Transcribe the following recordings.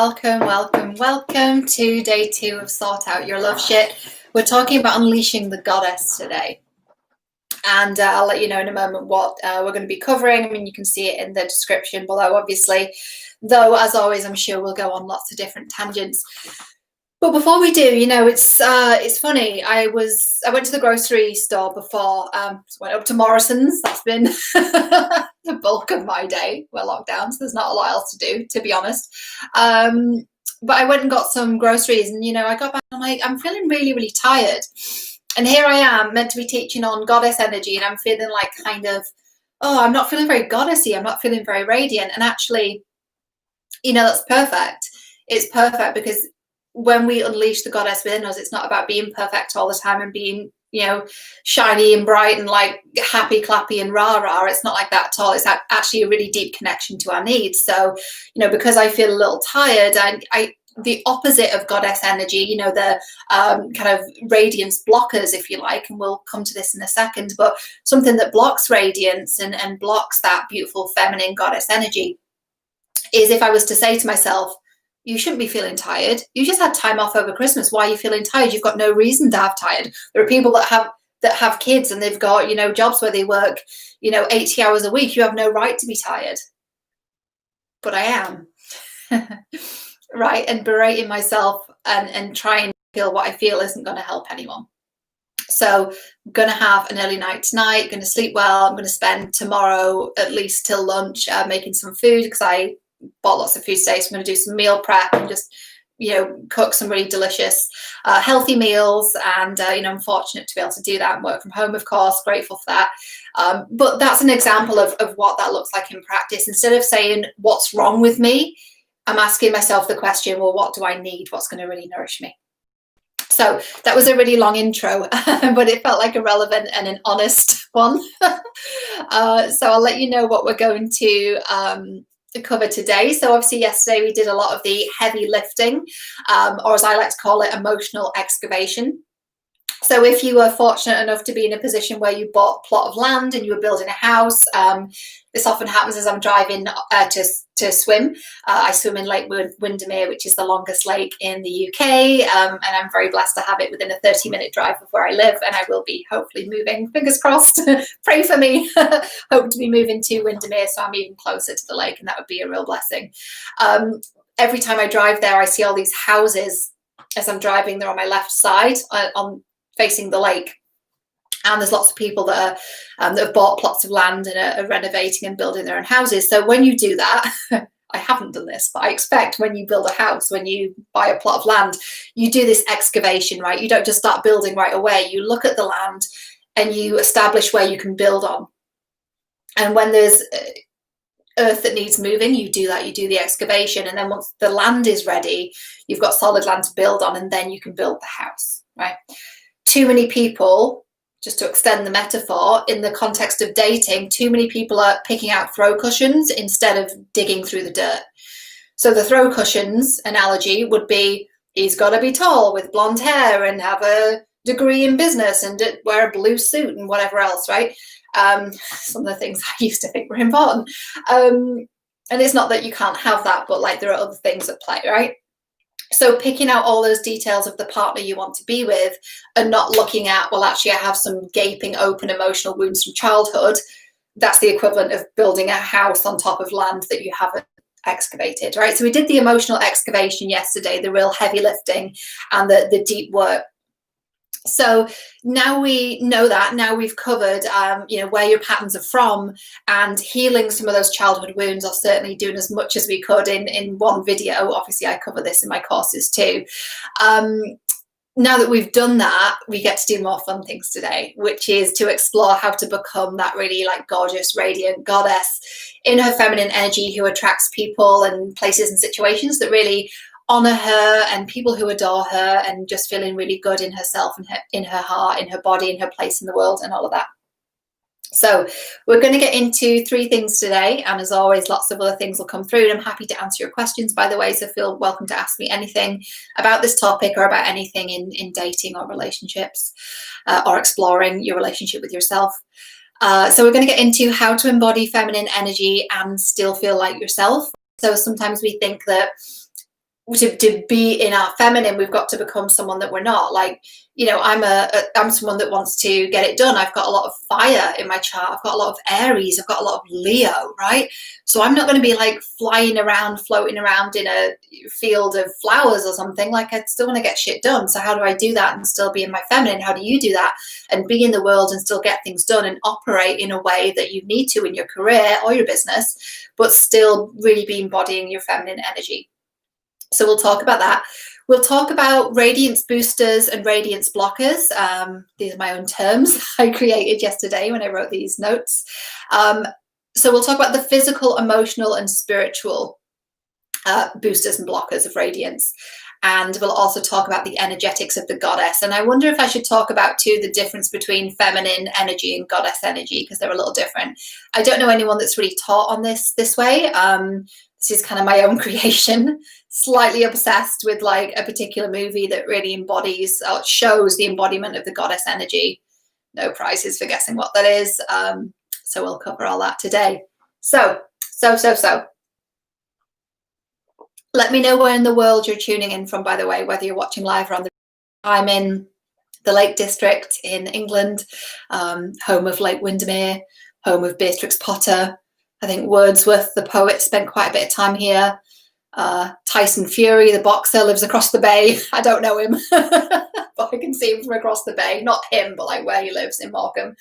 welcome to day 2 of Sort Out Your Love Shit. We're talking about unleashing the goddess today. And I'll let you know in a moment what we're going to be covering. I mean, you can see it in the description below, obviously. Though, as always, I'm sure we'll go on lots of different tangents. But before we do, you know, it's funny. I went to the grocery store before. Went up to Morrison's. That's been the bulk of my day. We're locked down, so there's not a lot else to do, to be honest. But I went and got some groceries, and you know, I got back and I'm like, I'm feeling really, really tired. And here I am, meant to be teaching on goddess energy, and I'm feeling like kind of, oh, I'm not feeling very goddessy. I'm not feeling very radiant. And actually, you know, that's perfect. It's perfect because when we unleash the goddess within us, it's not about being perfect all the time and being, you know, shiny and bright and like happy, clappy and rah-rah. It's not like that at all. It's actually a really deep connection to our needs. So, you know, because I feel a little tired, the opposite of goddess energy, you know, the kind of radiance blockers, if you like, and we'll come to this in a second, but something that blocks radiance and blocks that beautiful feminine goddess energy is if I was to say to myself, you shouldn't be feeling tired. You just had time off over Christmas. Why are you feeling tired? You've got no reason to have tired. There are people that have kids and they've got, you know, jobs where they work, you know, 80 hours a week. You have no right to be tired. But I am. Right? And berating myself and trying to feel what I feel isn't going to help anyone. So I'm going to have an early night tonight, going to sleep well. I'm going to spend tomorrow at least till lunch making some food because I bought lots of food today, so I'm going to do some meal prep and just, you know, cook some really delicious healthy meals. And you know, I'm fortunate to be able to do that and work from home, of course, grateful for that. But that's an example of what that looks like in practice. Instead of saying what's wrong with me, I'm asking myself the question, well, what do I need? What's going to really nourish me? So that was a really long intro, but it felt like a relevant and an honest one. So I'll let you know what we're going to cover today. So obviously yesterday we did a lot of the heavy lifting, or as I like to call it, emotional excavation. So if you were fortunate enough to be in a position where you bought a plot of land and you were building a house, this often happens as I'm driving to swim. I swim in Lake Windermere, which is the longest lake in the UK, and I'm very blessed to have it within a 30-minute drive of where I live, and I will be hopefully moving, fingers crossed, pray for me, hope to be moving to Windermere so I'm even closer to the lake, and that would be a real blessing. Every time I drive there, I see all these houses as I'm driving. They're on my left side, on facing the lake, and there's lots of people that have bought plots of land and are renovating and building their own houses. So when you do that, I haven't done this, but I expect when you build a house, when you buy a plot of land, you do this excavation, right? You don't just start building right away. You look at the land and you establish where you can build on. And when there's earth that needs moving, you do that, you do the excavation, and then once the land is ready, you've got solid land to build on, and then you can build the house, right? Too many people, just to extend the metaphor, in the context of dating, too many people are picking out throw cushions instead of digging through the dirt. So the throw cushions analogy would be, he's got to be tall with blonde hair and have a degree in business and wear a blue suit and whatever else, right? Some of the things I used to think were important. And it's not that you can't have that, but like there are other things at play, right? So picking out all those details of the partner you want to be with and not looking at, well, actually, I have some gaping open emotional wounds from childhood. That's the equivalent of building a house on top of land that you haven't excavated, right? So we did the emotional excavation yesterday, the real heavy lifting and the deep work. So now we know that, now we've covered, you know, where your patterns are from and healing some of those childhood wounds, or certainly doing as much as we could in one video. Obviously, I cover this in my courses too. Now that we've done that, we get to do more fun things today, which is to explore how to become that really like gorgeous, radiant goddess in her feminine energy who attracts people and places and situations that really honor her and people who adore her, and just feeling really good in herself and in her heart, in her body, in her place in the world, and all of that. So we're going to get into 3 things today, and as always, lots of other things will come through, and I'm happy to answer your questions, by the way, so feel welcome to ask me anything about this topic or about anything in dating or relationships, or exploring your relationship with yourself. So we're going to get into how to embody feminine energy and still feel like yourself. So sometimes we think that to be in our feminine, we've got to become someone that we're not. Like, you know, I'm someone that wants to get it done. I've got a lot of fire in my chart. I've got a lot of Aries. I've got a lot of Leo, right? So I'm not going to be like flying around, floating around in a field of flowers or something. Like, I still want to get shit done. So how do I do that and still be in my feminine? How do you do that and be in the world and still get things done and operate in a way that you need to in your career or your business, but still really be embodying your feminine energy? So we'll talk about that. We'll talk about radiance boosters and radiance blockers. These are my own terms I created yesterday when I wrote these notes. So we'll talk about the physical, emotional, and spiritual boosters and blockers of radiance. And we'll also talk about the energetics of the goddess. And I wonder if I should talk about too the difference between feminine energy and goddess energy, because they're a little different. I don't know anyone that's really taught on this way. This is kind of my own creation, slightly obsessed with like a particular movie that really embodies or shows the embodiment of the goddess energy. No prizes for guessing what that is. So we'll cover all that today. So. Let me know where in the world you're tuning in from, by the way, whether you're watching live or on the... I'm in the Lake District in England, home of Lake Windermere, home of Beatrix Potter. I think Wordsworth, the poet, spent quite a bit of time here. Tyson Fury, the boxer, lives across the bay. I don't know him, but I can see him from across the bay. Not him, but like where he lives in Morecambe.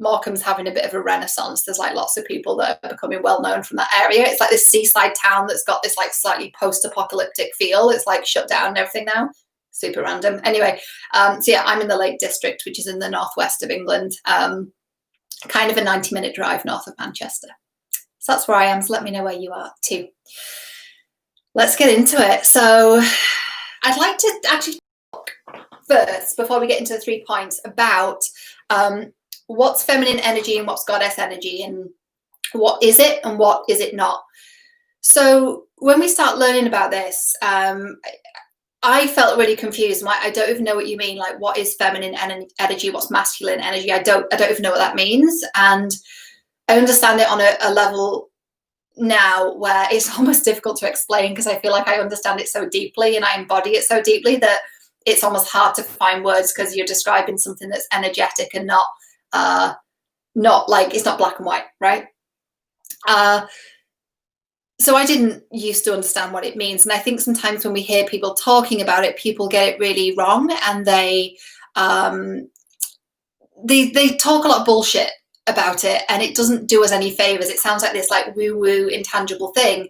Morecambe's having a bit of a renaissance. There's like lots of people that are becoming well known from that area. It's like this seaside town that's got this like slightly post-apocalyptic feel. It's like shut down and everything now. Super random. Anyway, so yeah, I'm in the Lake District, which is in the northwest of England, kind of a 90-minute drive north of Manchester. So that's where I am. So let me know where you are too. Let's get into it. So I'd like to actually talk first, before we get into the 3 points, about what's feminine energy and what's goddess energy, and what is it and what is it not. So when we start learning about this, I felt really confused. I don't even know what you mean. Like, what is feminine energy? What's masculine energy? I don't even know what that means. And I understand it on a level now where it's almost difficult to explain, because I feel like I understand it so deeply and I embody it so deeply that it's almost hard to find words, because you're describing something that's energetic and not like, it's not black and white, right? So I didn't used to understand what it means. And I think sometimes when we hear people talking about it, people get it really wrong, and they talk a lot of bullshit about it, and it doesn't do us any favors. It sounds like this like woo-woo intangible thing.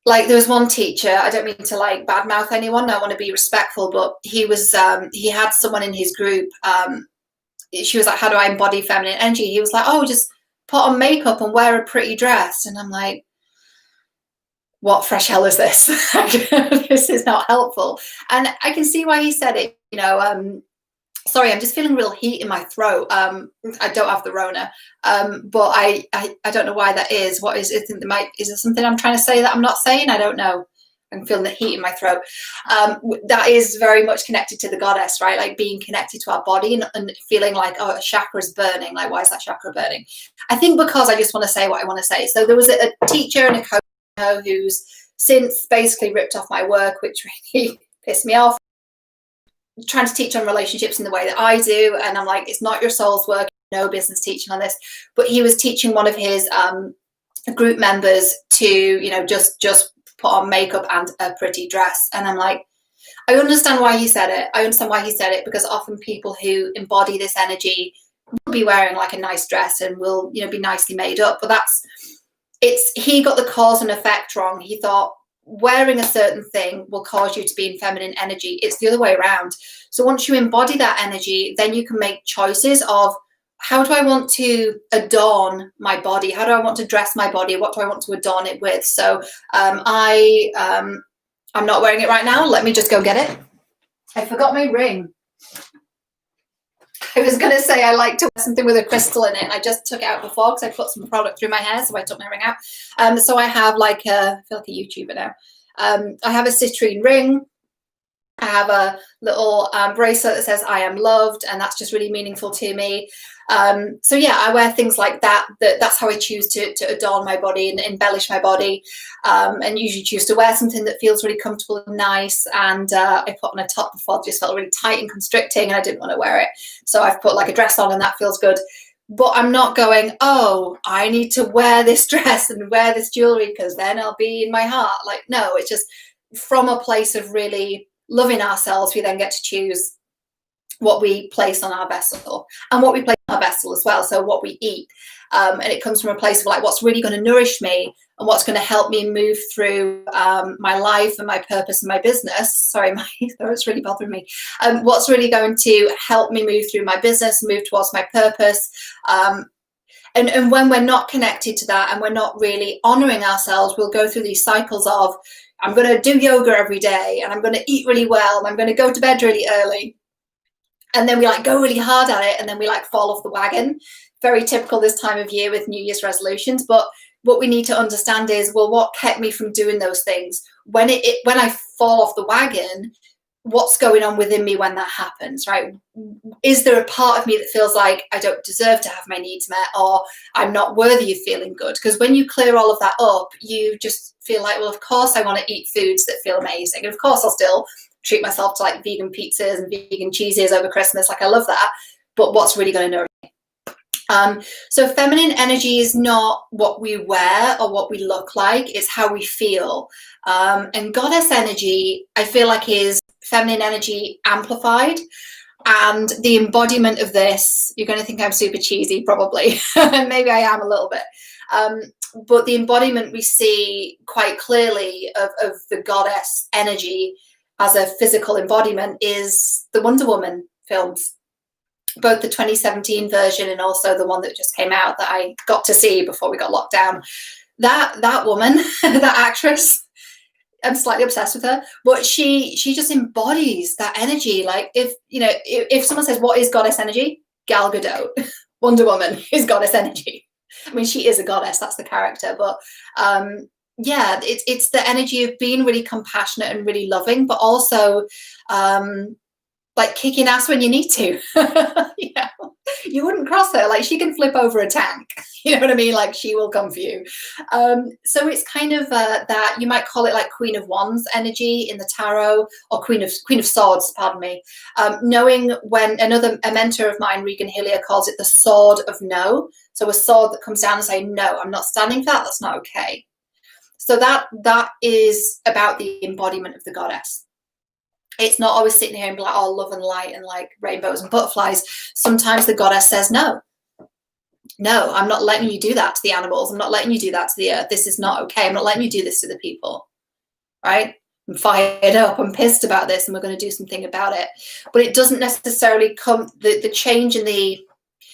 Like, there was one teacher, I don't mean to like badmouth anyone, I want to be respectful, but he was he had someone in his group, she was like, how do I embody feminine energy? He was like, oh, just put on makeup and wear a pretty dress. And I'm like, what fresh hell is this? This is not helpful. And I can see why he said it, you know. Sorry, I'm just feeling real heat in my throat. I don't have the Rona, but I don't know why that is. What is it? Is there something I'm trying to say that I'm not saying? I don't know. I'm feeling the heat in my throat. That is very much connected to the goddess, right? Like being connected to our body and feeling like, oh, a chakra is burning. Like, why is that chakra burning? I think because I just want to say what I want to say. So there was a teacher and a coach who's since basically ripped off my work, which really pissed me off. Trying to teach on relationships in the way that I do, and I'm like, it's not your soul's work, no business teaching on this. But he was teaching one of his group members to, you know, just put on makeup and a pretty dress. And I'm like, I understand why he said it. I understand why he said it, because often people who embody this energy will be wearing like a nice dress and will, you know, be nicely made up. But he got the cause and effect wrong. He thought wearing a certain thing will cause you to be in feminine energy. It's the other way around. So once you embody that energy, then you can make choices of, how do I want to adorn my body? How do I want to dress my body? What do I want to adorn it with? So I'm not wearing it right now. Let me just go get it. I forgot my ring. I was going to say I like to wear something with a crystal in it. I just took it out before because I put some product through my hair, so I took my ring out. So I have like I feel like a YouTuber now. I have a citrine ring. I have a little bracelet that says I am loved, and that's just really meaningful to me. So yeah, I wear things like that. That's how I choose to adorn my body and embellish my body, and usually choose to wear something that feels really comfortable and nice. And I put on a top before that just felt really tight and constricting, and I didn't want to wear it. So I've put like a dress on, and that feels good. But I'm not going, oh, I need to wear this dress and wear this jewelry because then I'll be in my heart. Like, no, it's just from a place of really loving ourselves. We then get to choose what we place on our vessel and what we place on our vessel as well. So what we eat. And it comes from a place of like, what's really going to nourish me and what's going to help me move through my life and my purpose and my business. Sorry, it's really bothering me. What's really going to help me move through my business, move towards my purpose. And when we're not connected to that and we're not really honoring ourselves, we'll go through these cycles of, I'm going to do yoga every day and I'm going to eat really well and I'm going to go to bed really early. And then we like go really hard at it and then we like fall off the wagon. Very typical this time of year with New Year's resolutions. But what we need to understand is, well, what kept me from doing those things? When I fall off the wagon, what's going on within me when that happens, right? Is there a part of me that feels like I don't deserve to have my needs met, or I'm not worthy of feeling good? Because when you clear all of that up, you just feel like, well, of course I want to eat foods that feel amazing. And of course I'll still treat myself to like vegan pizzas and vegan cheeses over Christmas. Like I love that. But what's really going to nourish me? So feminine energy is not what we wear or what we look like, it's how we feel. And goddess energy, I feel like, is feminine energy amplified. And the embodiment of this, you're going to think I'm super cheesy, probably. Maybe I am a little bit. But the embodiment we see quite clearly of the goddess energy as a physical embodiment is the Wonder Woman films. Both the 2017 version and also the one that just came out that I got to see before we got locked down. That woman, that actress, I'm slightly obsessed with her, but she just embodies that energy. Like if someone says, what is goddess energy? Gal Gadot, Wonder Woman is goddess energy. I mean, she is a goddess, that's the character, but yeah, it's the energy of being really compassionate and really loving, but also like kicking ass when you need to. You wouldn't cross her. Like she can flip over a tank. You know what I mean? Like she will come for you. So it's kind of that you might call it like Queen of Wands energy in the tarot, or Queen of Swords, pardon me. Knowing when a mentor of mine, Regan Hillier, calls it the sword of no. So a sword that comes down and say, no, I'm not standing for that. That's not okay. So that is about the embodiment of the goddess. It's not always sitting here and be like, oh, love and light and like rainbows and butterflies. Sometimes the goddess says, no, I'm not letting you do that to the animals. I'm not letting you do that to the earth. This is not okay. I'm not letting you do this to the people, right? I'm fired up. I'm pissed about this and we're going to do something about it. But it doesn't necessarily come, the change in the,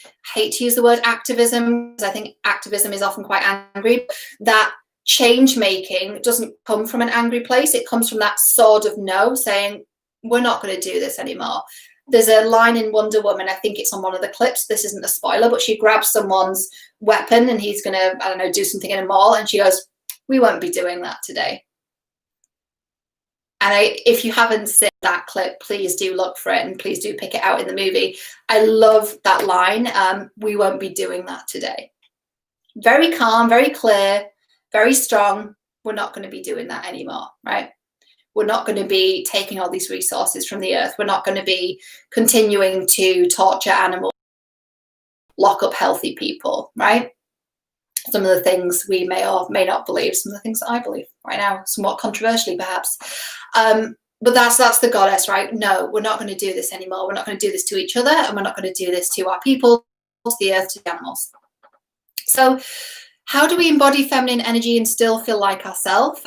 I hate to use the word activism, because I think activism is often quite angry. That change making doesn't come from an angry place. It comes from that sword of no, saying, we're not going to do this anymore. There's a line in Wonder Woman, I think it's on one of the clips, this isn't a spoiler, but she grabs someone's weapon and he's going to, I don't know, do something in a mall, and she goes, we won't be doing that today. And if you haven't seen that clip, please do look for it and please do pick it out in the movie. I love that line. We won't be doing that today. Very calm, very clear, very strong. We're not going to be doing that anymore, right? We're not going to be taking all these resources from the earth. We're not going to be continuing to torture animals, lock up healthy people, right? Some of the things we may or may not believe, some of the things that I believe right now, somewhat controversially perhaps. But that's the goddess, right? No, we're not going to do this anymore. We're not going to do this to each other, and we're not going to do this to our people, to the earth, to the animals. So how do we embody feminine energy and still feel like ourselves?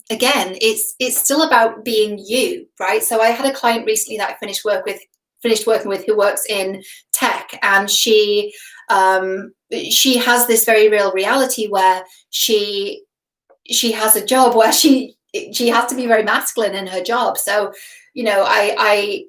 Again, it's still about being you, right? So I had a client recently that I finished working with who works in tech, and she has this very real reality where she has a job where she has to be very masculine in her job. So, you know, I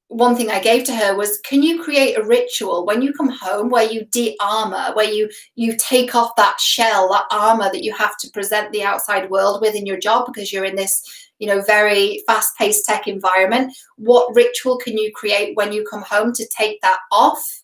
one thing I gave to her was, can you create a ritual when you come home where you de-armor, where you take off that shell, that armor that you have to present the outside world with in your job because you're in this, very fast-paced tech environment? What ritual can you create when you come home to take that off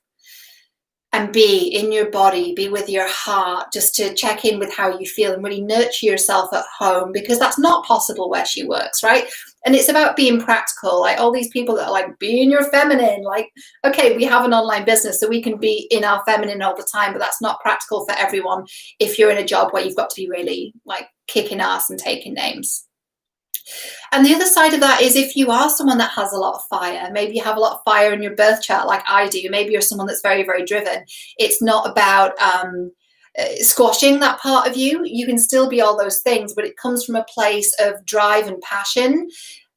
and be in your body, be with your heart, just to check in with how you feel and really nurture yourself at home, because that's not possible where she works, right? And it's about being practical. Like all these people that are like, be in your feminine, like, okay, we have an online business, so we can be in our feminine all the time, but that's not practical for everyone if you're in a job where you've got to be really like kicking ass and taking names. And the other side of that is, if you are someone that has a lot of fire, maybe you have a lot of fire in your birth chart like I do, maybe you're someone that's very, very driven. It's not about squashing that part of you. You can still be all those things, but it comes from a place of drive and passion,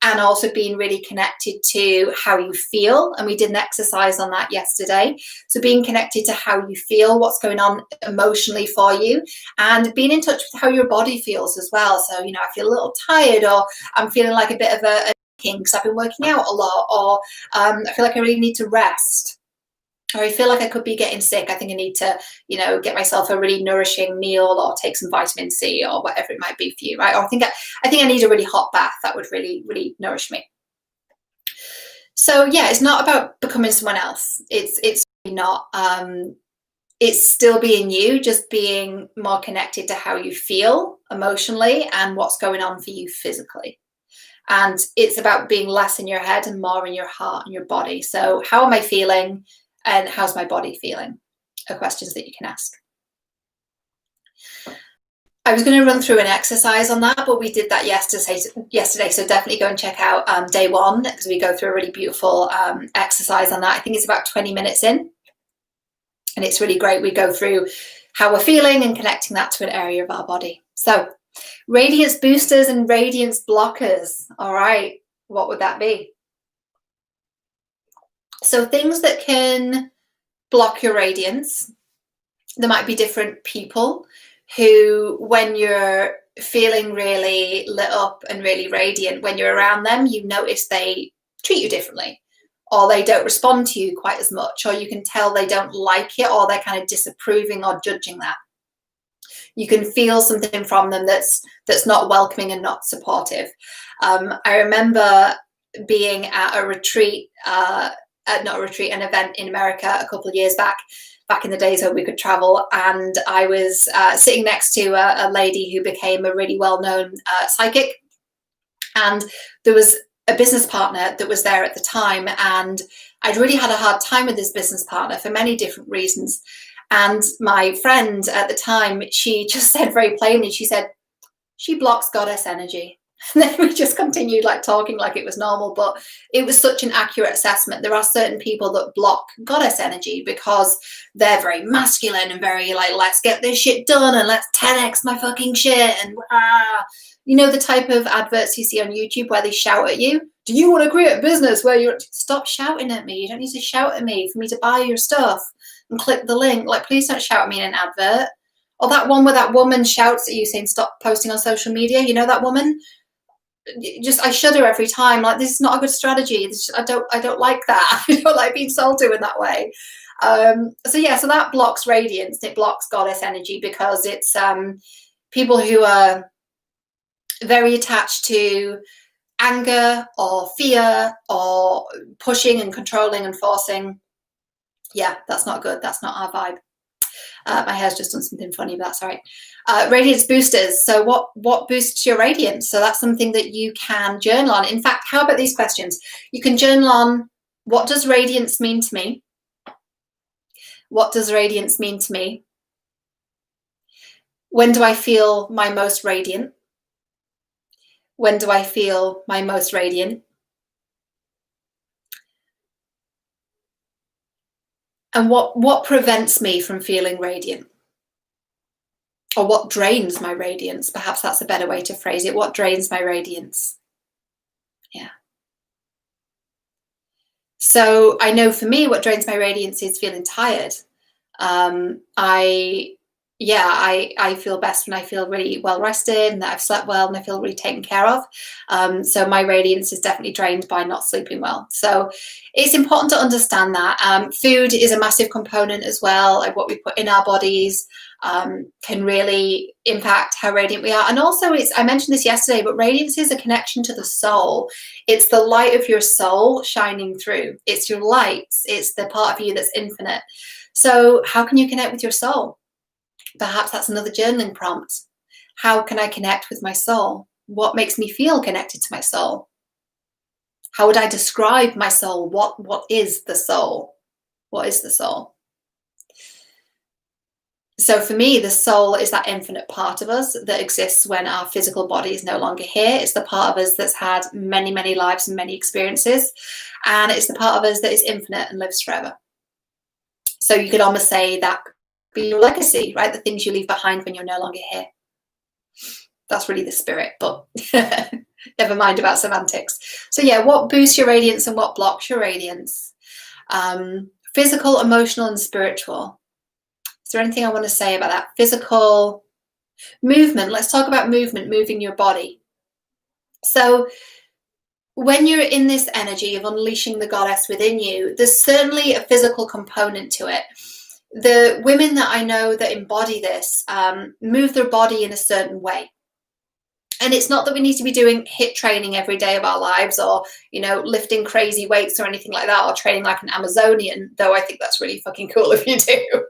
and also being really connected to how you feel. And we did an exercise on that yesterday. So being connected to how you feel, what's going on emotionally for you, and being in touch with how your body feels as well. So, I feel a little tired, or I'm feeling like a bit of a king because I've been working out a lot, or I feel like I really need to rest, or I feel like I could be getting sick. I think I need to, get myself a really nourishing meal, or take some vitamin C, or whatever it might be for you, right? Or I think I need a really hot bath. That would really, really nourish me. So yeah, it's not about becoming someone else. It's really not. It's still being you, just being more connected to how you feel emotionally and what's going on for you physically. And it's about being less in your head and more in your heart and your body. So how am I feeling? And how's my body feeling? Are questions that you can ask. I was going to run through an exercise on that, but we did that yesterday. So definitely go and check out day one, because we go through a really beautiful exercise on that. I think it's about 20 minutes in, and it's really great. We go through how we're feeling and connecting that to an area of our body. So radiance boosters and radiance blockers. All right, what would that be? So things that can block your radiance. There might be different people who, when you're feeling really lit up and really radiant, when you're around them, you notice they treat you differently, or they don't respond to you quite as much, or you can tell they don't like it, or they're kind of disapproving or judging that. You can feel something from them that's not welcoming and not supportive. I remember being at a retreat, an event in America a couple of years back in the days when we could travel, and I was sitting next to a lady who became a really well-known psychic, and there was a business partner that was there at the time, and I'd really had a hard time with this business partner for many different reasons. And my friend at the time, she just said very plainly, she said, she blocks goddess energy. And then we just continued like talking like it was normal, but it was such an accurate assessment. There are certain people that block goddess energy because they're very masculine and very like, let's get this shit done and let's 10x my fucking shit, and the type of adverts you see on YouTube where they shout at you. Do you want to create a business where you're, stop shouting at me? You don't need to shout at me for me to buy your stuff and click the link. Like, please don't shout at me in an advert. Or that one where that woman shouts at you saying stop posting on social media. You know that woman? Just, I shudder every time. Like, this is not a good strategy. I don't like that. I don't like being sold to in that way. So that blocks radiance. It blocks goddess energy because it's people who are very attached to anger or fear or pushing and controlling and forcing. Yeah, that's not good. That's not our vibe. My hair's just done something funny, but that's all right. Radiance boosters. So what boosts your radiance? So that's something that you can journal on. In fact, how about these questions? You can journal on, what does radiance mean to me? What does radiance mean to me? When do I feel my most radiant? When do I feel my most radiant? And what prevents me from feeling radiant? Or what drains my radiance? Perhaps that's a better way to phrase it. What drains my radiance? Yeah. So I know for me, what drains my radiance is feeling tired. I yeah, I feel best when I feel really well rested and that I've slept well and I feel really taken care of. So my radiance is definitely drained by not sleeping well. So it's important to understand that. Food is a massive component as well. Like what we put in our bodies can really impact how radiant we are. And also, I mentioned this yesterday, but radiance is a connection to the soul. It's the light of your soul shining through. It's your lights. It's the part of you that's infinite. So how can you connect with your soul? Perhaps that's another journaling prompt. How can I connect with my soul? What makes me feel connected to my soul? How would I describe my soul? What is the soul? What is the soul? So for me, the soul is that infinite part of us that exists when our physical body is no longer here. It's the part of us that's had many, many lives and many experiences. And it's the part of us that is infinite and lives forever. So you could almost say that be your legacy, right? The things you leave behind when you're no longer here. That's really the spirit, but never mind about semantics. So yeah, what boosts your radiance and what blocks your radiance? Physical, emotional, and spiritual. Is there anything I want to say about that? Physical movement. Let's talk about movement, moving your body. So when you're in this energy of unleashing the goddess within you, there's certainly a physical component to it. The women that I know that embody this move their body in a certain way. And it's not that we need to be doing HIIT training every day of our lives or, you know, lifting crazy weights or anything like that, or training like an Amazonian, though I think that's really fucking cool if you do.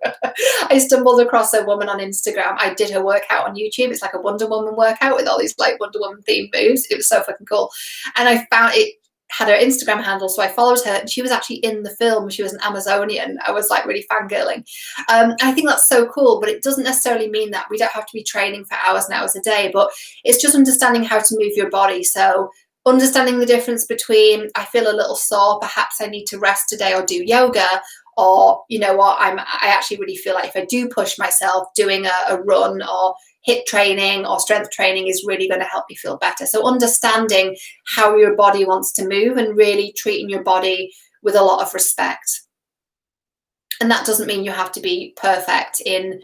I stumbled across a woman on Instagram. I did her workout on YouTube. It's like a Wonder Woman workout with all these like Wonder Woman themed moves. It was so fucking cool. And I found it had her Instagram handle, so I followed her, and she was actually in the film. She was an Amazonian. I was like really fangirling. I think that's so cool, but it doesn't necessarily mean that we don't have to be training for hours and hours a day, but it's just understanding how to move your body. So understanding the difference between, I feel a little sore, perhaps I need to rest today or do yoga, or you know what, I actually really feel like if I do push myself, doing a run or HIIT training or strength training is really going to help you feel better. So understanding how your body wants to move and really treating your body with a lot of respect. And that doesn't mean you have to be perfect in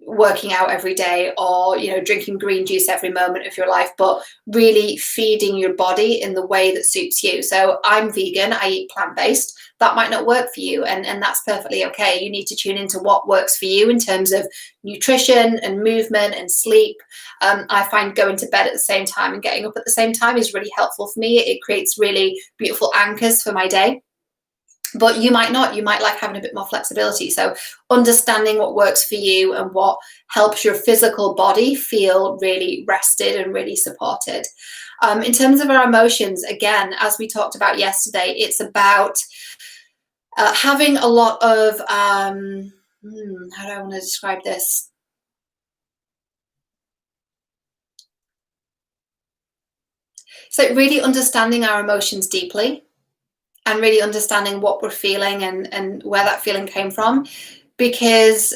working out every day or, you know, drinking green juice every moment of your life, but really feeding your body in the way that suits you. So I'm vegan, I eat plant-based. That might not work for you, and that's perfectly okay. You need to tune into what works for you in terms of nutrition and movement and sleep. I find going to bed at the same time and getting up at the same time is really helpful for me. It creates really beautiful anchors for my day. But you might not, you might like having a bit more flexibility. So understanding what works for you and what helps your physical body feel really rested and really supported. In terms of our emotions, again, as we talked about yesterday, it's about having a lot of, how do I want to describe this? So really understanding our emotions deeply and really understanding what we're feeling and where that feeling came from. Because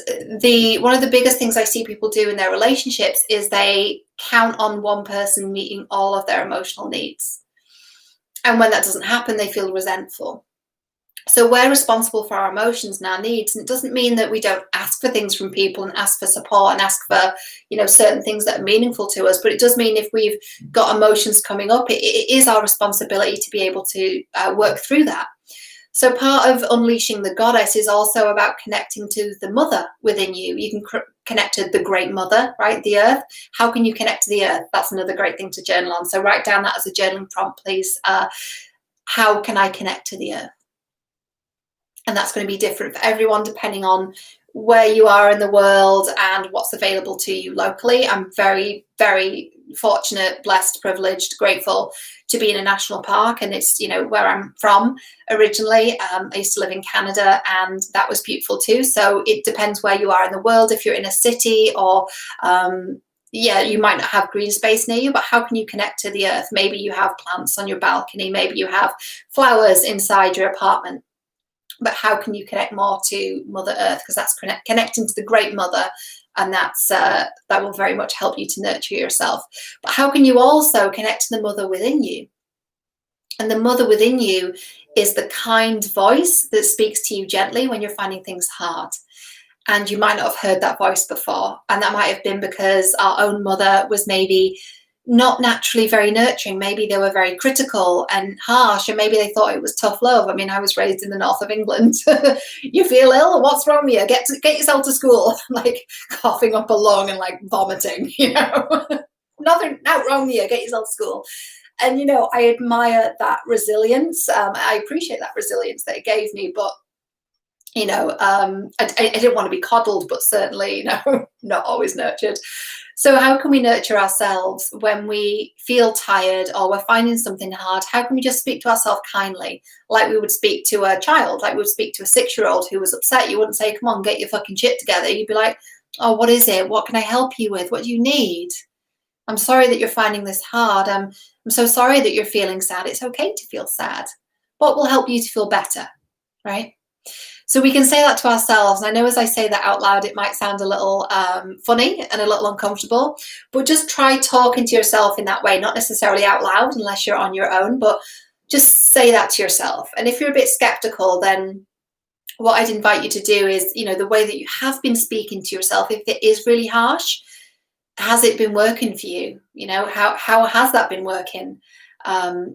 one of the biggest things I see people do in their relationships is they count on one person meeting all of their emotional needs. And when that doesn't happen, they feel resentful. So we're responsible for our emotions and our needs. And it doesn't mean that we don't ask for things from people and ask for support and ask for, you know, certain things that are meaningful to us. But it does mean if we've got emotions coming up, it is our responsibility to be able to work through that. So part of unleashing the goddess is also about connecting to the mother within you. You can connect to the great mother, right? The earth. How can you connect to the earth? That's another great thing to journal on. So write down that as a journaling prompt, please. How can I connect to the earth? And that's going to be different for everyone depending on where you are in the world and what's available to you locally. I'm very, very fortunate, blessed, privileged, grateful to be in a national park, and it's, you know, where I'm from originally. I used to live in Canada, and that was beautiful too. So it depends where you are in the world. If you're in a city or yeah, you might not have green space near you, but how can you connect to the earth? Maybe you have plants on your balcony, maybe you have flowers inside your apartment. But how can you connect more to Mother Earth? Because that's connecting to the Great Mother, and that's that will very much help you to nurture yourself. But how can you also connect to the mother within you? And the mother within you is the kind voice that speaks to you gently when you're finding things hard. and you might not have heard that voice before, and that might have been because our own mother was maybe not naturally very nurturing. Maybe they were very critical and harsh, and maybe they thought it was tough love. I mean, I was raised in the north of England. You feel ill? What's wrong with you? Get yourself to school. Like coughing up a lung and like vomiting, you know. Nothing out wrong with you. Get yourself to school. And, you know, I admire that resilience. I appreciate that resilience that it gave me, but you know, I didn't want to be coddled, but certainly, you know, not always nurtured. So how can we nurture ourselves when we feel tired or we're finding something hard? How can we just speak to ourselves kindly, like we would speak to a child, like we would speak to a 6-year-old who was upset? You wouldn't say, come on, get your fucking shit together. You'd be like, oh, what is it? What can I help you with? What do you need? I'm sorry that you're finding this hard. I'm so sorry that you're feeling sad. It's okay to feel sad. What will help you to feel better, right? So we can say that to ourselves. And I know as I say that out loud, it might sound a little funny and a little uncomfortable, but just try talking to yourself in that way, not necessarily out loud unless you're on your own, but just say that to yourself. And if you're a bit skeptical, then what I'd invite you to do is, you know, the way that you have been speaking to yourself, if it is really harsh, has it been working for you? You know, how has that been working?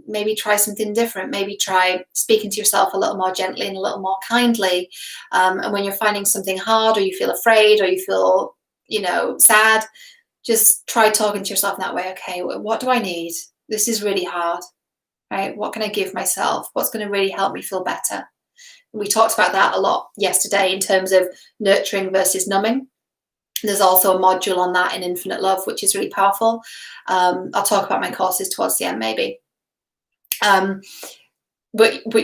Maybe try something different. Maybe try speaking to yourself a little more gently and a little more kindly. And when you're finding something hard, or you feel afraid, or you feel, you know, sad, just try talking to yourself in that way. Okay, what do I need? This is really hard, right? What can I give myself? What's going to really help me feel better? We talked about that a lot yesterday in terms of nurturing versus numbing. There's also a module on that in Infinite Love, which is really powerful. I'll talk about my courses towards the end, maybe. But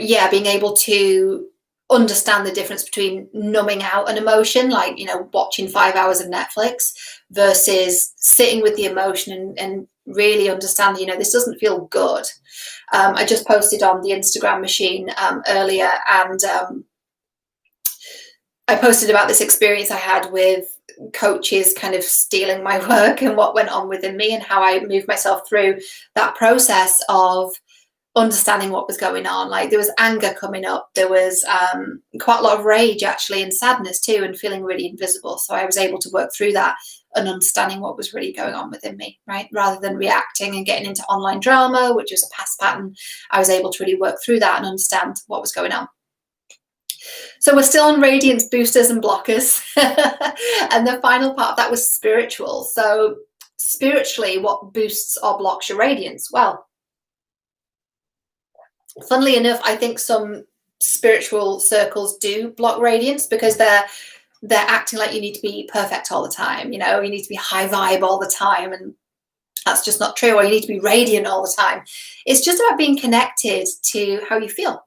yeah, being able to understand the difference between numbing out an emotion, like, you know, watching 5 hours of Netflix, versus sitting with the emotion and really understanding, you know, this doesn't feel good. I just posted on the Instagram machine earlier, and I posted about this experience I had with coaches kind of stealing my work and what went on within me, and how I moved myself through that process of understanding what was going on. Like, there was anger coming up, there was quite a lot of rage actually, and sadness too, and feeling really invisible. So I was able to work through that and understanding what was really going on within me, right? Rather than reacting and getting into online drama, which was a past pattern, I was able to really work through that and understand what was going on. So we're still on radiance boosters and blockers. And the final part of that was spiritual. So spiritually, what boosts or blocks your radiance? Well, funnily enough, I think some spiritual circles do block radiance because they're acting like you need to be perfect all the time. You know, you need to be high vibe all the time, and that's just not true. Or you need to be radiant all the time. It's just about being connected to how you feel.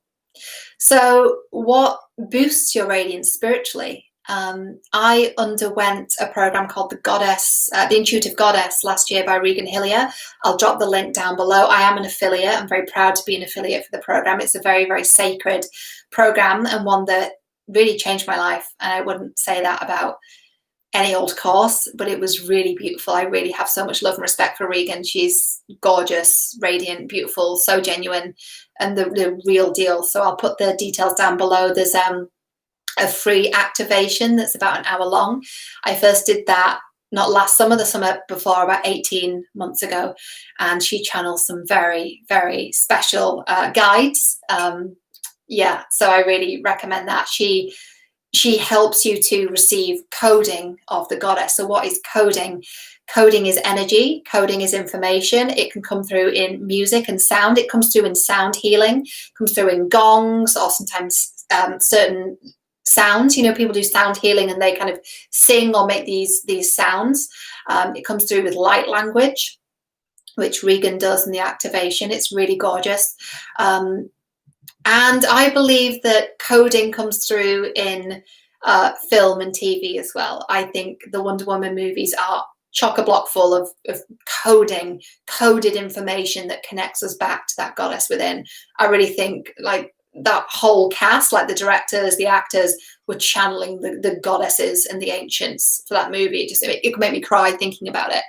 So what boosts your radiance spiritually? I underwent a program called the Intuitive Goddess last year by Regan Hillier. I'll drop the link down below. I am an affiliate. I'm very proud to be an affiliate for the program. It's a very, very sacred program, and one that really changed my life. And I wouldn't say that about any old course, but it was really beautiful. I really have so much love and respect for Regan. She's gorgeous, radiant, beautiful, so genuine, and the real deal. So I'll put the details down below. There's a free activation that's about an hour long. I first did that not last summer, the summer before, about 18 months ago, and she channels some very, very special guides. Yeah, so I really recommend that. She helps you to receive coding of the goddess. So what is coding? Coding is energy. Coding is information. It can come through in music and sound. It comes through in sound healing, comes through in gongs, or sometimes certain sounds. You know, people do sound healing and they kind of sing or make these sounds. It comes through with light language, which Regan does in the activation. It's really gorgeous. And I believe that coding comes through in film and TV as well. I think the Wonder Woman movies are chock-a-block full of coded information that connects us back to that goddess within. I really think like that whole cast, like the directors, the actors, were channeling the goddesses and the ancients for that movie. It could make me cry thinking about it.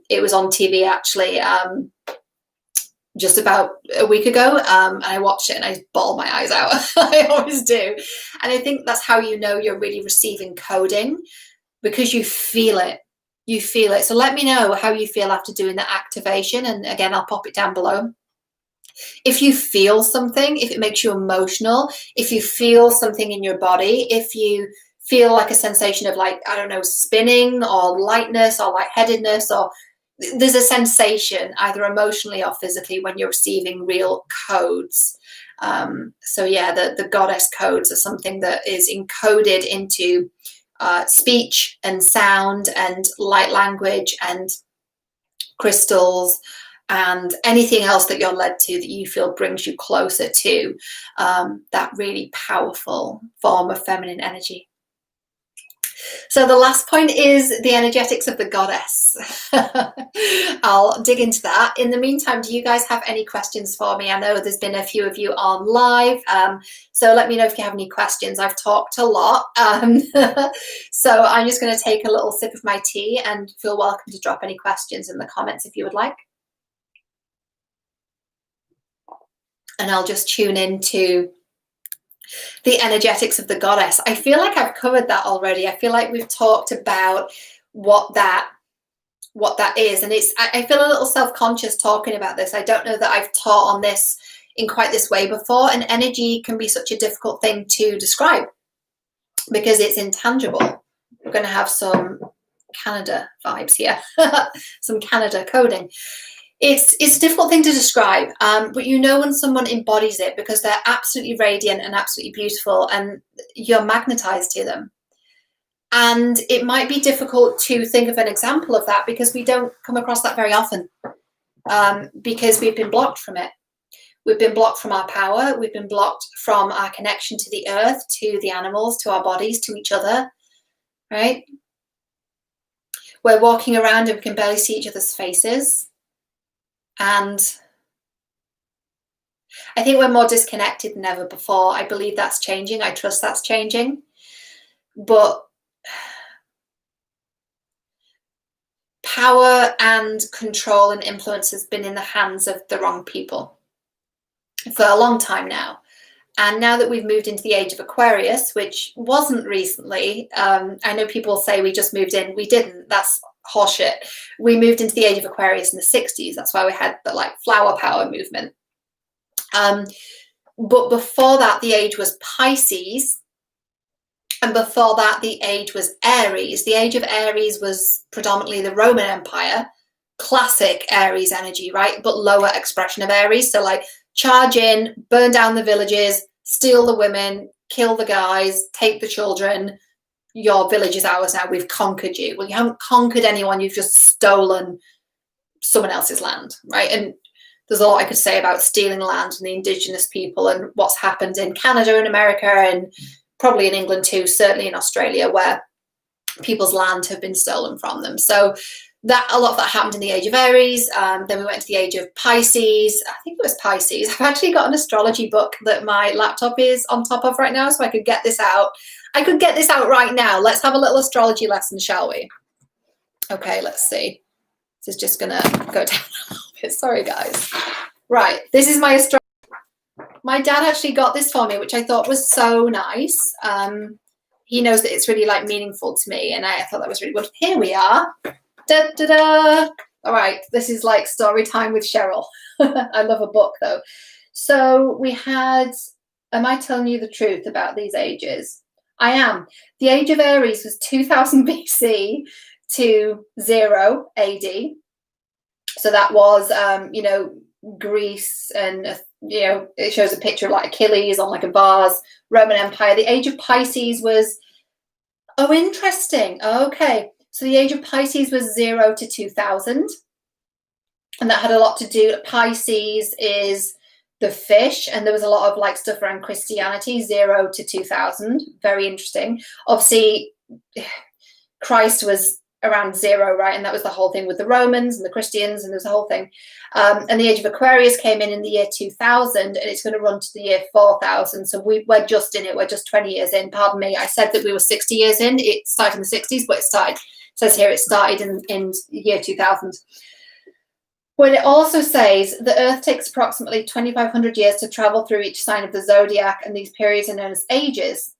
It was on TV actually. just about a week ago, and I watched it and I bawled my eyes out. I always do. And I think that's how you know you're really receiving coding, because you feel it. You feel it. So let me know how you feel after doing the activation. And again, I'll pop it down below. If you feel something, if it makes you emotional, if you feel something in your body, if you feel like a sensation of, like, I don't know, spinning or lightness or lightheadedness, or there's a sensation either emotionally or physically when you're receiving real codes. So yeah, the goddess codes are something that is encoded into speech and sound and light language and crystals and anything else that you're led to that you feel brings you closer to that really powerful form of feminine energy. So the last point is the energetics of the goddess. I'll dig into that. In the meantime, do you guys have any questions for me? I know there's been a few of you on live, so let me know if you have any questions. I've talked a lot, so I'm just going to take a little sip of my tea, and feel welcome to drop any questions in the comments if you would like. And I'll just tune into the energetics of the goddess. I feel like I've covered that already. I feel like we've talked about what that is, and I feel a little self-conscious talking about this. I don't know that I've taught on this in quite this way before, and energy can be such a difficult thing to describe because it's intangible. We're going to have some Canada vibes here, some Canada coding. It's a difficult thing to describe, but you know when someone embodies it because they're absolutely radiant and absolutely beautiful, and you're magnetized to them. And it might be difficult to think of an example of that because we don't come across that very often, because we've been blocked from it. We've been blocked from our power. We've been blocked from our connection to the earth, to the animals, to our bodies, to each other, right? We're walking around and we can barely see each other's faces. And I think we're more disconnected than ever before. I believe that's changing. I trust that's changing. But power and control and influence has been in the hands of the wrong people for a long time now. And now that we've moved into the age of Aquarius, which wasn't recently, I know people say we just moved in. We didn't. That's horseshit. We moved into the age of Aquarius in the 60s. That's why we had the flower power movement. But before that, the age was Pisces. And before that, the age was Aries. The age of Aries was predominantly the Roman Empire, classic Aries energy, right? But lower expression of Aries. So charge in, burn down the villages, steal the women, kill the guys, take the children. Your village is ours now. We've conquered you. Well, you haven't conquered anyone. You've just stolen someone else's land, right? And there's a lot I could say about stealing land and the indigenous people and what's happened in Canada and America and probably in England too, certainly in Australia, where people's land have been stolen from them. So a lot of that happened in the age of Aries. Then we went to the age of Pisces. I think it was Pisces. I've actually got an astrology book that my laptop is on top of right now, so I could get this out. I could get this out right now. Let's have a little astrology lesson, shall we? Okay, let's see. This is just going to go down a little bit. Sorry, guys. Right, this is my astrology. My dad actually got this for me, which I thought was so nice. He knows that it's really meaningful to me, and I thought that was really good. Here we are. Da, da, da. All right, this is story time with Cheryl. I love a book though. So we had, am I telling you the truth about these ages? I am. The age of Aries was 2000 BC to 0 AD. So that was, Greece, and, it shows a picture of Achilles on a vase, Roman Empire. The age of Pisces was, oh, interesting. Okay. So the age of Pisces was 0 to 2000. And that had a lot to do, Pisces is the fish, and there was a lot of stuff around Christianity, 0 to 2000. Very interesting. Obviously, Christ was around 0, right? And that was the whole thing with the Romans and the Christians, and there's a whole thing. And the age of Aquarius came in the year 2000, and it's going to run to the year 4000. So we're just in it. We're just 20 years in. Pardon me. I said that we were 60 years in. It started in the 60s, but it says here it started in the year 2000. Well, it also says the Earth takes approximately 2,500 years to travel through each sign of the zodiac, and these periods are known as ages.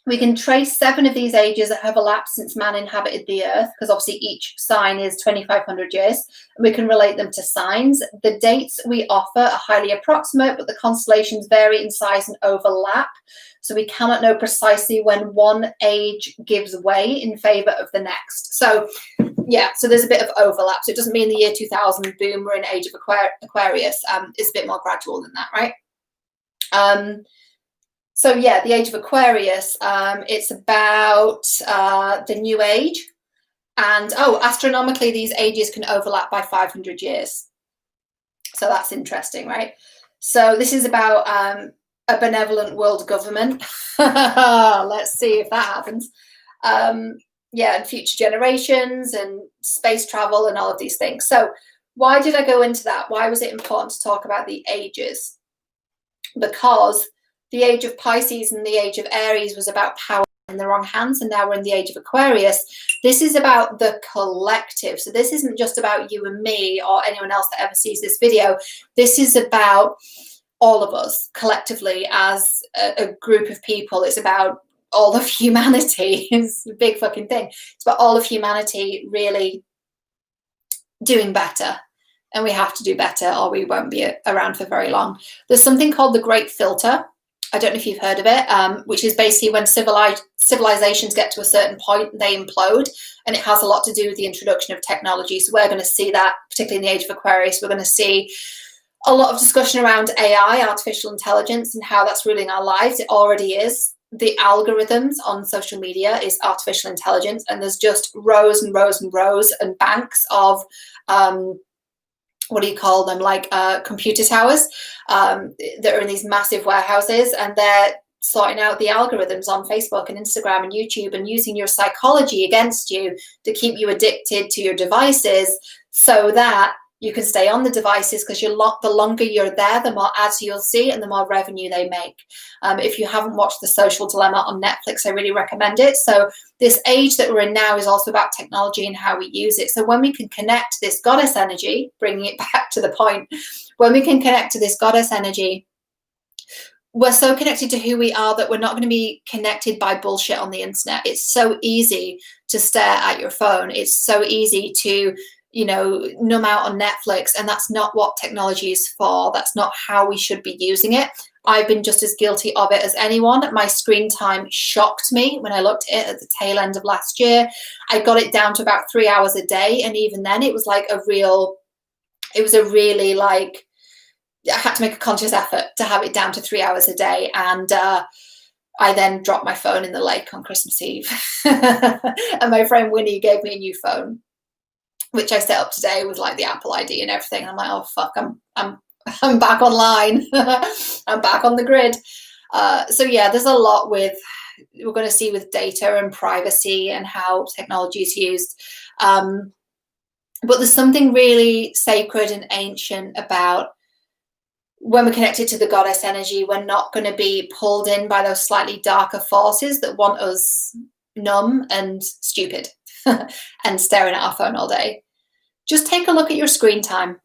We can trace 7 of these ages that have elapsed since man inhabited the Earth, because obviously each sign is 2,500 years, and we can relate them to signs. The dates we offer are highly approximate, but the constellations vary in size and overlap, so we cannot know precisely when one age gives way in favor of the next. So yeah, so there's a bit of overlap. So it doesn't mean the year 2000, boom, we're in age of Aquarius. It's a bit more gradual than that, right? So yeah, the age of Aquarius, it's about the new age. And astronomically, these ages can overlap by 500 years. So that's interesting, right? So this is about a benevolent world government. Let's see if that happens. Yeah, and future generations and space travel and all of these things. So why did I go into that? Why was it important to talk about the ages? Because the age of Pisces and the age of Aries was about power in the wrong hands, and now we're in the age of Aquarius. This is about the collective. So this isn't just about you and me or anyone else that ever sees this video. This is about all of us collectively as a group of people. It's about all of humanity. It's a big fucking thing. It's about all of humanity really doing better. And we have to do better or we won't be around for very long. There's something called the Great Filter. I don't know if you've heard of it, which is basically when civilizations get to a certain point, they implode, and it has a lot to do with the introduction of technology. So we're going to see that, particularly in the age of Aquarius. We're going to see a lot of discussion around AI, artificial intelligence, and how that's ruling our lives. It already is. The algorithms on social media is artificial intelligence, and there's just rows and rows and rows and banks of what do you call them, like computer towers that are in these massive warehouses, and they're sorting out the algorithms on Facebook and Instagram and YouTube and using your psychology against you to keep you addicted to your devices so that you can stay on the devices, because the longer you're there, the more ads you'll see and the more revenue they make. If you haven't watched The Social Dilemma on Netflix, I really recommend it. So this age that we're in now is also about technology and how we use it. So when we can connect this goddess energy, bringing it back to the point, when we can connect to this goddess energy, we're so connected to who we are that we're not going to be connected by bullshit on the internet. It's so easy to stare at your phone. It's so easy to numb out on Netflix, and that's not what technology is for. That's not how we should be using it. I've been just as guilty of it as anyone. My screen time shocked me when I looked at it at the tail end of last year. I got it down to about 3 hours a day, and even then it was really like, I had to make a conscious effort to have it down to 3 hours a day. And I then dropped my phone in the lake on Christmas Eve. And my friend Winnie gave me a new phone, which I set up today with like the Apple ID and everything. And I'm like, oh fuck, I'm back online. I'm back on the grid. So yeah, there's a lot we're going to see with data and privacy and how technology is used. But there's something really sacred and ancient about when we're connected to the goddess energy. We're not going to be pulled in by those slightly darker forces that want us numb and stupid and staring at our phone all day. Just take a look at your screen time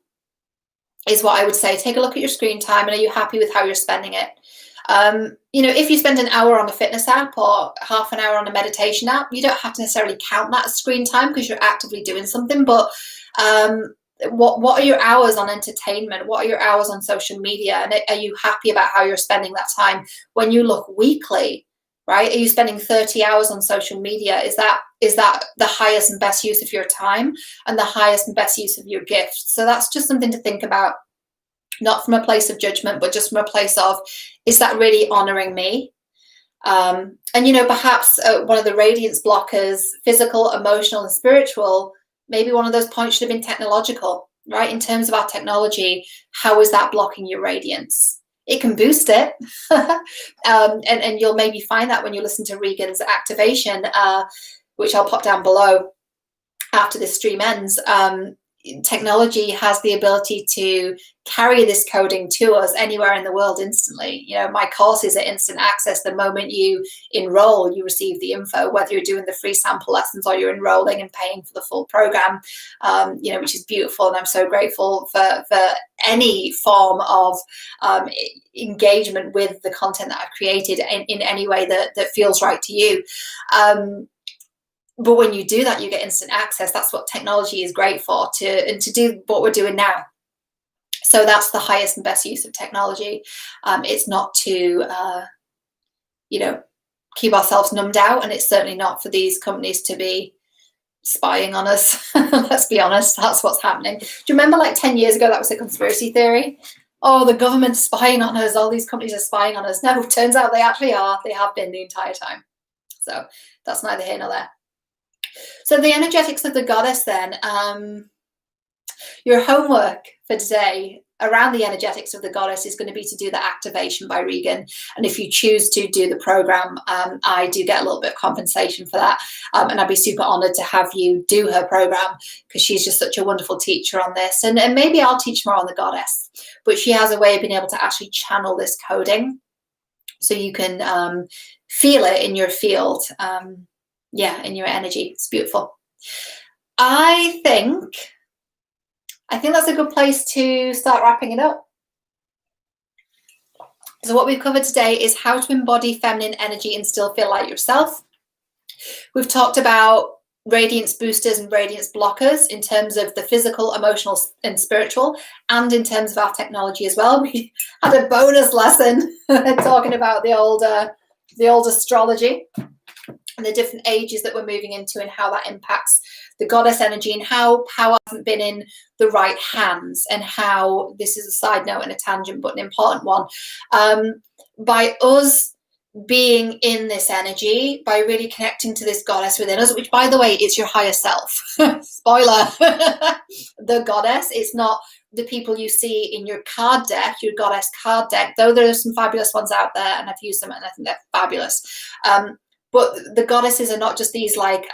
is what I would say. Take a look at your screen time, and are you happy with how you're spending it? If you spend an hour on a fitness app or half an hour on a meditation app, you don't have to necessarily count that as screen time because you're actively doing something. But what are your hours on entertainment? What are your hours on social media? And are you happy about how you're spending that time? When you look weekly, right? Are you spending 30 hours on social media? Is that the highest and best use of your time and the highest and best use of your gift? So that's just something to think about, not from a place of judgment, but just from a place of, is that really honoring me? And perhaps one of the radiance blockers, physical, emotional, and spiritual, maybe one of those points should have been technological, right? In terms of our technology, how is that blocking your radiance? It can boost it. And you'll maybe find that when you listen to Regan's activation, which I'll pop down below after this stream ends. technology has the ability to carry this coding to us anywhere in the world instantly. You know, my courses are instant access. The moment you enroll, you receive the info, whether you're doing the free sample lessons or you're enrolling and paying for the full program, you know, which is beautiful. And I'm so grateful for any form of engagement with the content that I've created in any way that feels right to you. But when you do that, you get instant access. That's what technology is great for, to do what we're doing now. So that's the highest and best use of technology. It's not to, you know, keep ourselves numbed out, and it's certainly not for these companies to be spying on us. Let's be honest, that's what's happening. Do you remember like 10 years ago, that was a conspiracy theory? Oh, the government's spying on us, all these companies are spying on us. No, turns out they actually are. They have been the entire time. So that's neither here nor there. So the energetics of the goddess then, your homework for today around the energetics of the goddess is going to be to do the activation by Regan. And if you choose to do the program, I do get a little bit of compensation for that. And I'd be super honored to have you do her program, because she's just such a wonderful teacher on this. And maybe I'll teach more on the goddess, but she has a way of being able to actually channel this coding so you can feel it in your field. Yeah, in your energy. It's beautiful. I think that's a good place to start wrapping it up. So what we've covered today is how to embody feminine energy and still feel like yourself. We've talked about radiance boosters and radiance blockers in terms of the physical, emotional, and spiritual, and in terms of our technology as well. We had a bonus lesson talking about the old astrology and the different ages that we're moving into and how that impacts the goddess energy, and how power hasn't been in the right hands, and how, this is a side note and a tangent but an important one, by us being in this energy, by really connecting to this goddess within us, which, by the way, it's your higher self. Spoiler. The goddess, it's not the people you see in your card deck, your goddess card deck, though there are some fabulous ones out there and I've used them and I think they're fabulous. But the goddesses are not just these like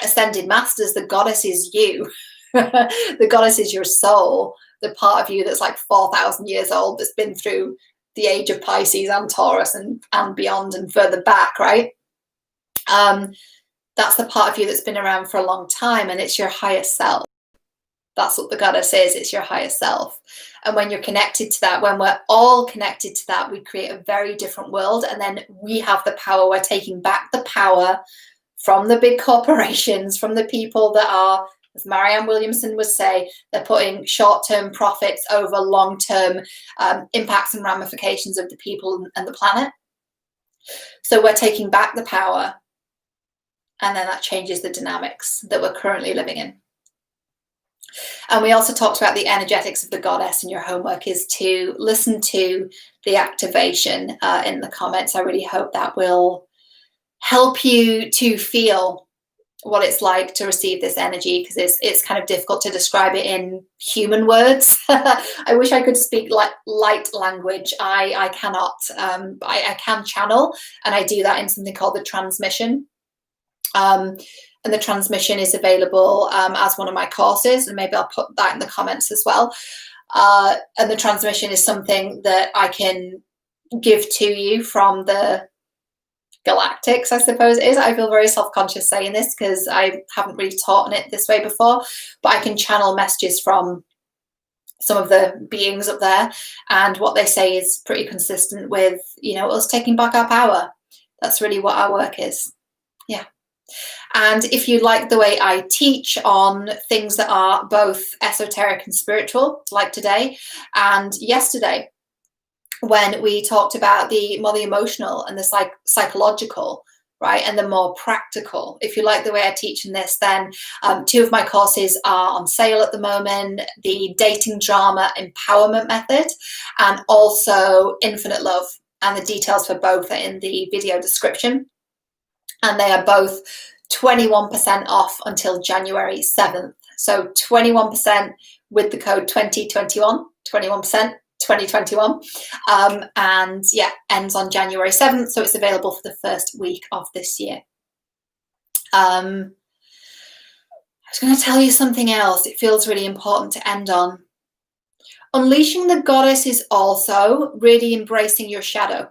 ascended masters. The goddess is you. The goddess is your soul, the part of you that's like 4,000 years old, that's been through the age of Pisces and Taurus and beyond and further back, right? That's the part of you that's been around for a long time, and it's your higher self. That's what the goddess is. It's your higher self. And when you're connected to that, when we're all connected to that, we create a very different world. And then we have the power. We're taking back the power from the big corporations, from the people that are, as Marianne Williamson would say, they're putting short-term profits over long-term impacts and ramifications of the people and the planet. So we're taking back the power, and then that changes the dynamics that we're currently living in. And we also talked about the energetics of the goddess, and your homework is to listen to the activation in the comments. I really hope that will help you to feel what it's like to receive this energy, because it's kind of difficult to describe it in human words. I wish I could speak like light language. I cannot. I can channel, and I do that in something called the transmission. And the transmission is available as one of my courses, and maybe I'll put that in the comments as well. And the transmission is something that I can give to you from the galactics, I suppose it is. I feel very self-conscious saying this because I haven't really taught it this way before, but I can channel messages from some of the beings up there, and what they say is pretty consistent with, you know, us taking back our power. That's really what our work is. Yeah. And if you like the way I teach on things that are both esoteric and spiritual, like today and yesterday, when we talked about the more the emotional and the psychological, right, and the more practical. If you like the way I teach in this, then 2 of my courses are on sale at the moment: the dating drama empowerment method, and also infinite love. And the details for both are in the video description. And they are both 21% off until January 7th. So 21% with the code 2021, 21%, 2021. And yeah, ends on January 7th. So it's available for the first week of this year. was going to tell you something else. It feels really important to end on. Unleashing the goddess is also really embracing your shadow.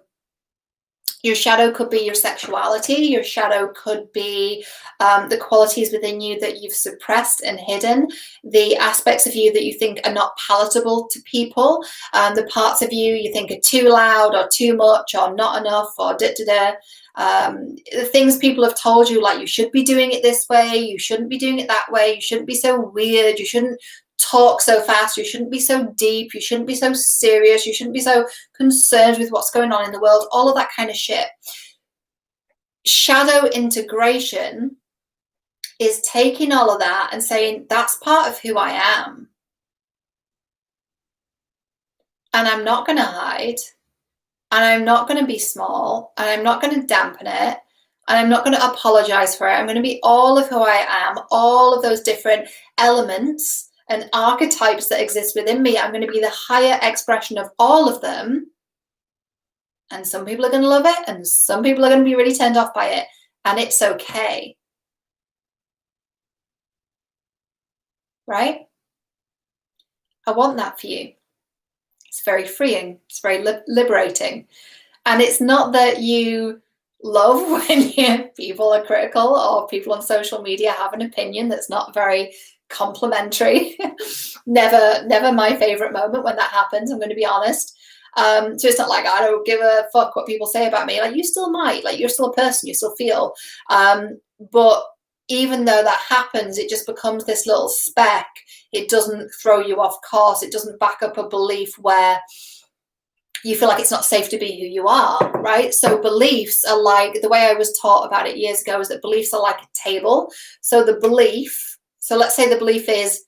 Your shadow could be your sexuality. Your shadow could be the qualities within you that you've suppressed and hidden, the aspects of you that you think are not palatable to people, the parts of you you think are too loud or too much or not enough or da-da-da. The things people have told you, like you should be doing it this way, you shouldn't be doing it that way, you shouldn't be so weird, you shouldn't talk so fast, you shouldn't be so deep, you shouldn't be so serious, you shouldn't be so concerned with what's going on in the world, all of that kind of shit. Shadow integration is taking all of that and saying, that's part of who I am. And I'm not going to hide. And I'm not going to be small. And I'm not going to dampen it. And I'm not going to apologize for it. I'm going to be all of who I am, all of those different elements and archetypes that exist within me. I'm going to be the higher expression of all of them. And some people are going to love it, and some people are going to be really turned off by it. And it's okay. Right? I want that for you. It's very freeing. It's very liberating. And it's not that you love when people are critical or people on social media have an opinion that's not very complimentary. never my favorite moment when that happens, I'm going to be honest. So it's not like I don't give a fuck what people say about me. Like, you still might, like, you're still a person, you still feel. But even though that happens, it just becomes this little speck. It doesn't throw you off course. It doesn't back up a belief where you feel like it's not safe to be who you are, right? So beliefs are like, the way I was taught about it years ago is that beliefs are like a table. So the belief, so let's say the belief is,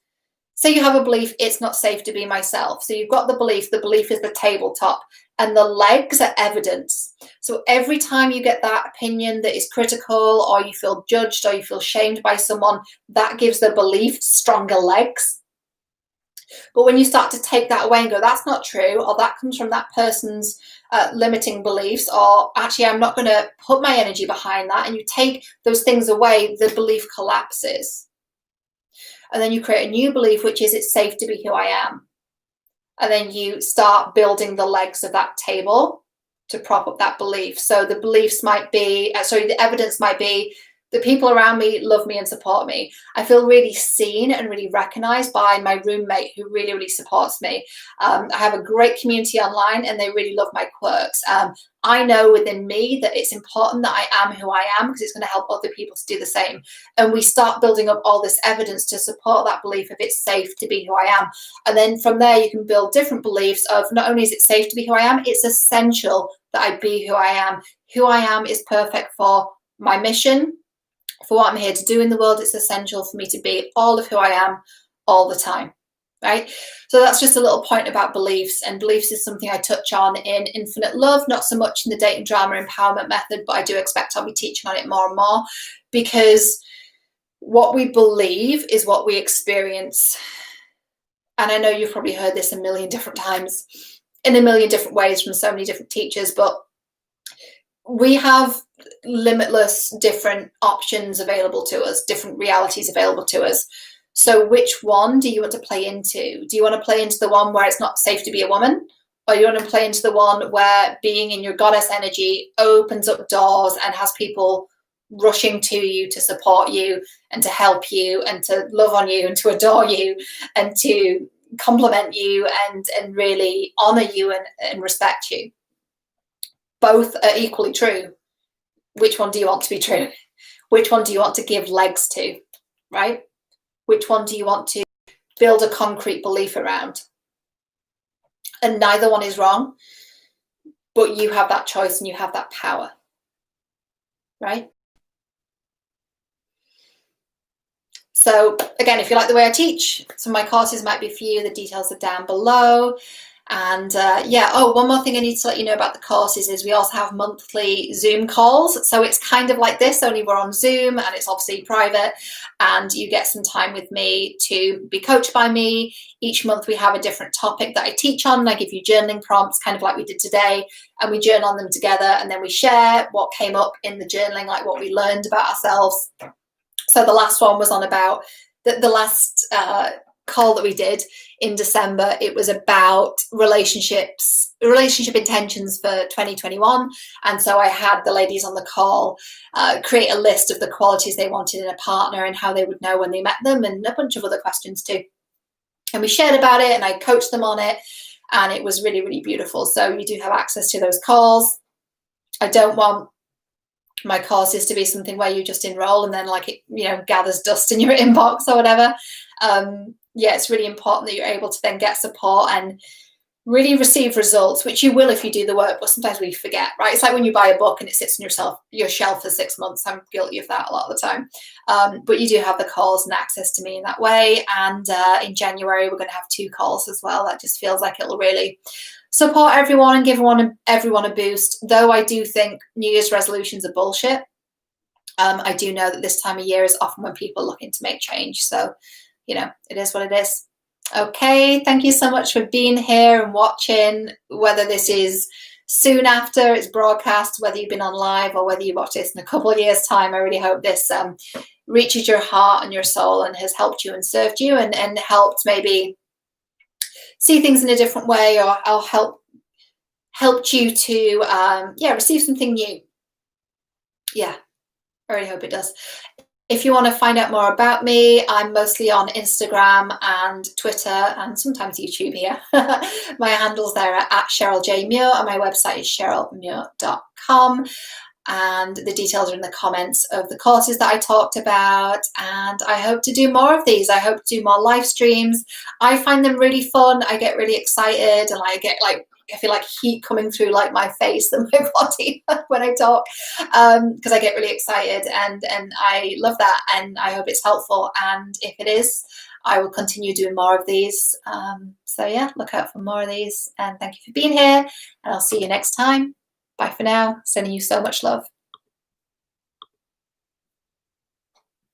say you have a belief, it's not safe to be myself. So you've got the belief is the tabletop, and the legs are evidence. So every time you get that opinion that is critical, or you feel judged, or you feel shamed by someone, that gives the belief stronger legs. But when you start to take that away and go, that's not true, or that comes from that person's limiting beliefs, or actually I'm not going to put my energy behind that, and you take those things away, the belief collapses. And then you create a new belief, which is, it's safe to be who I am. And then you start building the legs of that table to prop up that belief. So the beliefs might be, the evidence might be, the people around me love me and support me. I feel really seen and really recognized by my roommate, who really, really supports me. I have a great community online, and they really love my quirks. I know within me that it's important that I am who I am, because it's going to help other people to do the same. And we start building up all this evidence to support that belief of it's safe to be who I am. And then from there, you can build different beliefs of, not only is it safe to be who I am, it's essential that I be who I am. Who I am is perfect for my mission, for what I'm here to do in the world. It's essential for me to be all of who I am all the time, right? So that's just a little point about beliefs. And beliefs is something I touch on in Infinite Love, not so much in the Dating Drama Empowerment Method, but I do expect I'll be teaching on it more and more, because what we believe is what we experience. And I know you've probably heard this a million different times in a million different ways from so many different teachers, but we have limitless different options available to us, different realities available to us. So which one do you want to play into? Do you want to play into the one where it's not safe to be a woman? Or you want to play into the one where being in your goddess energy opens up doors and has people rushing to you to support you and to help you and to love on you and to adore you and to compliment you and really honor you and respect you? Both are equally true. Which one do you want to be true? Which one do you want to give legs to, right? Which one do you want to build a concrete belief around? And neither one is wrong, but you have that choice and you have that power, right? So again, if you like the way I teach, some of my courses might be for you. The details are down below. And one more thing I need to let you know about the courses is we also have monthly Zoom calls. So it's kind of like this, only we're on Zoom, and it's obviously private, and you get some time with me to be coached by me. Each month we have a different topic that I teach on, and I give you journaling prompts, kind of like we did today, and we journal on them together, and then we share what came up in the journaling, like what we learned about ourselves. So the last one was on about the last call that we did in December, it was about relationship intentions for 2021. And so I had the ladies on the call create a list of the qualities they wanted in a partner and how they would know when they met them, and a bunch of other questions too. And we shared about it and I coached them on it, and it was really, really beautiful. So you do have access to those calls. I don't want my courses to be something where you just enroll and then like it, you know, gathers dust in your inbox or whatever. Yeah, it's really important that you're able to then get support and really receive results, which you will if you do the work, but sometimes we forget, right? It's like when you buy a book and it sits on your shelf for 6 months. I'm guilty of that a lot of the time. But you do have the calls and access to me in that way. And in January, we're going to have 2 calls as well. That just feels like it'll really support everyone and give everyone a boost. Though I do think New Year's resolutions are bullshit. I do know that this time of year is often when people are looking to make change. So, you know, it is what it is. Okay, thank you so much for being here and watching, whether this is soon after it's broadcast, whether you've been on live or whether you watch this in a couple of years' time. I really hope this reaches your heart and your soul and has helped you and served you and helped maybe see things in a different way, or I'll helped you to receive something new. Yeah, I really hope it does. If you want to find out more about me, I'm mostly on Instagram and Twitter and sometimes YouTube here. My handles there are at Cheryl J. Muir, and my website is cherylmuir.com. And the details are in the comments of the courses that I talked about. And I hope to do more of these. I hope to do more live streams. I find them really fun. I get really excited and I feel like heat coming through like my face and my body when I talk, because I get really excited and I love that, and I hope it's helpful. And if it is, I will continue doing more of these. So yeah, look out for more of these, and thank you for being here, and I'll see you next time. Bye for now. Sending you so much love.